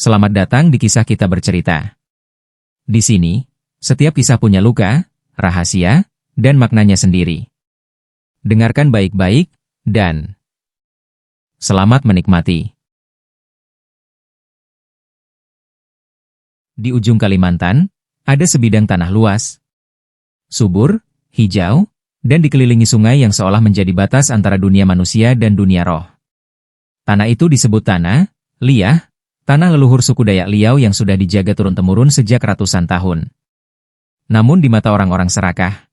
Selamat datang di Kisah Kita Bercerita. Di sini, setiap kisah punya luka, rahasia, dan maknanya sendiri. Dengarkan baik-baik, dan selamat menikmati. Di ujung Kalimantan, ada sebidang tanah luas, subur, hijau, dan dikelilingi sungai yang seolah menjadi batas antara dunia manusia dan dunia roh. Tanah itu disebut Tanah Liah, tanah leluhur suku Dayak Liao yang sudah dijaga turun-temurun sejak ratusan tahun. Namun di mata orang-orang serakah,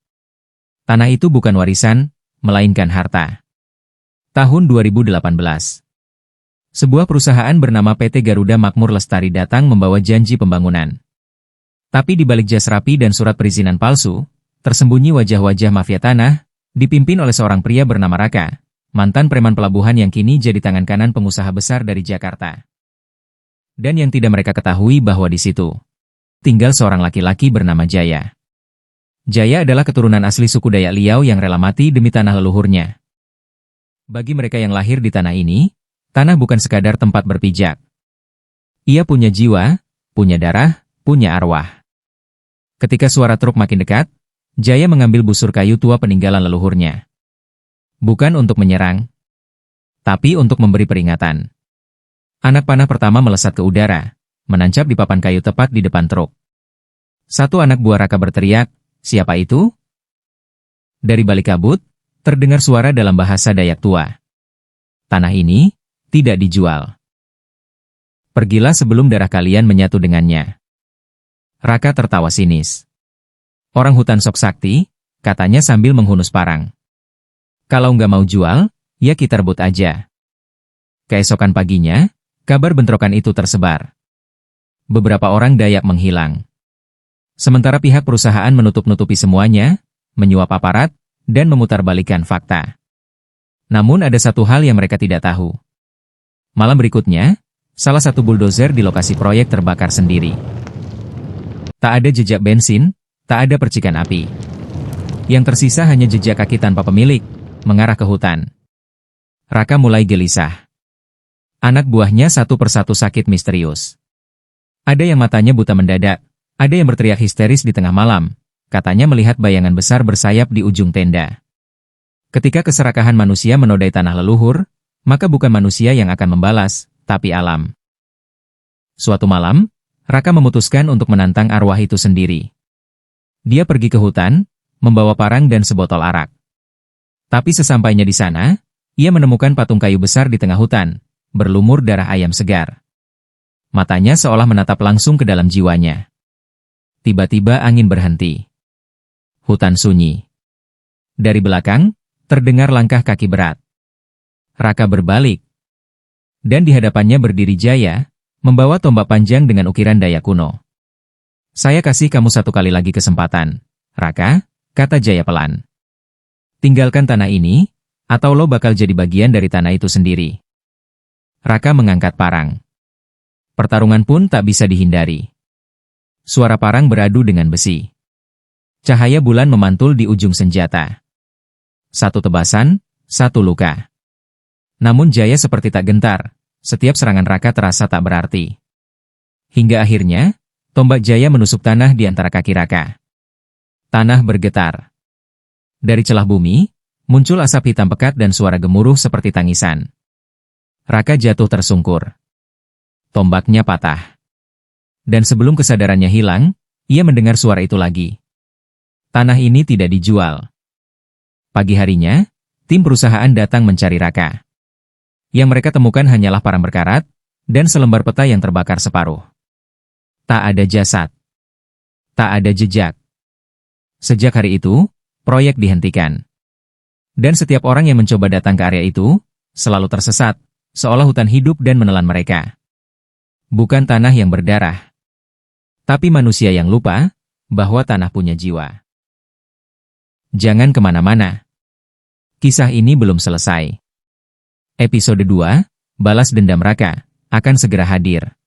tanah itu bukan warisan, melainkan harta. Tahun 2018. Sebuah perusahaan bernama PT Garuda Makmur Lestari datang membawa janji pembangunan. Tapi di balik jas rapi dan surat perizinan palsu, tersembunyi wajah-wajah mafia tanah, dipimpin oleh seorang pria bernama Raka, mantan preman pelabuhan yang kini jadi tangan kanan pengusaha besar dari Jakarta. Dan yang tidak mereka ketahui bahwa di situ tinggal seorang laki-laki bernama Jaya. Jaya adalah keturunan asli suku Dayak Liao yang rela mati demi tanah leluhurnya. Bagi mereka yang lahir di tanah ini, tanah bukan sekadar tempat berpijak. Ia punya jiwa, punya darah, punya arwah. Ketika suara truk makin dekat, Jaya mengambil busur kayu tua peninggalan leluhurnya. Bukan untuk menyerang, tapi untuk memberi peringatan. Anak panah pertama melesat ke udara, menancap di papan kayu tepat di depan truk. Satu anak buah Raka berteriak, "Siapa itu?" Dari balik kabut, terdengar suara dalam bahasa Dayak tua. "Tanah ini tidak dijual. Pergilah sebelum darah kalian menyatu dengannya." Raka tertawa sinis. "Orang hutan sok sakti," katanya sambil menghunus parang. "Kalau nggak mau jual, ya kita rebut aja." Keesokan paginya, kabar bentrokan itu tersebar. Beberapa orang Dayak menghilang. Sementara pihak perusahaan menutup-nutupi semuanya, menyuap aparat, dan memutarbalikkan fakta. Namun ada satu hal yang mereka tidak tahu. Malam berikutnya, salah satu buldozer di lokasi proyek terbakar sendiri. Tak ada jejak bensin, tak ada percikan api. Yang tersisa hanya jejak kaki tanpa pemilik, mengarah ke hutan. Raka mulai gelisah. Anak buahnya satu persatu sakit misterius. Ada yang matanya buta mendadak, ada yang berteriak histeris di tengah malam, katanya melihat bayangan besar bersayap di ujung tenda. Ketika keserakahan manusia menodai tanah leluhur, maka bukan manusia yang akan membalas, tapi alam. Suatu malam, Raka memutuskan untuk menantang arwah itu sendiri. Dia pergi ke hutan, membawa parang dan sebotol arak. Tapi sesampainya di sana, ia menemukan patung kayu besar di tengah hutan, berlumur darah ayam segar. Matanya seolah menatap langsung ke dalam jiwanya. Tiba-tiba angin berhenti. Hutan sunyi. Dari belakang, terdengar langkah kaki berat. Raka berbalik. Dan di hadapannya berdiri Jaya, membawa tombak panjang dengan ukiran Dayak kuno. "Saya kasih kamu satu kali lagi kesempatan, Raka," kata Jaya pelan. "Tinggalkan tanah ini, atau lo bakal jadi bagian dari tanah itu sendiri." Raka mengangkat parang. Pertarungan pun tak bisa dihindari. Suara parang beradu dengan besi. Cahaya bulan memantul di ujung senjata. Satu tebasan, satu luka. Namun Jaya seperti tak gentar, setiap serangan Raka terasa tak berarti. Hingga akhirnya, tombak Jaya menusuk tanah di antara kaki Raka. Tanah bergetar. Dari celah bumi, muncul asap hitam pekat dan suara gemuruh seperti tangisan. Raka jatuh tersungkur. Tombaknya patah. Dan sebelum kesadarannya hilang, ia mendengar suara itu lagi. "Tanah ini tidak dijual." Pagi harinya, tim perusahaan datang mencari Raka. Yang mereka temukan hanyalah parang berkarat, dan selembar peta yang terbakar separuh. Tak ada jasad. Tak ada jejak. Sejak hari itu, proyek dihentikan. Dan setiap orang yang mencoba datang ke area itu, selalu tersesat, seolah hutan hidup dan menelan mereka. Bukan tanah yang berdarah, tapi manusia yang lupa bahwa tanah punya jiwa. Jangan kemana-mana. Kisah ini belum selesai. Episode 2, Balas Dendam Raka, akan segera hadir.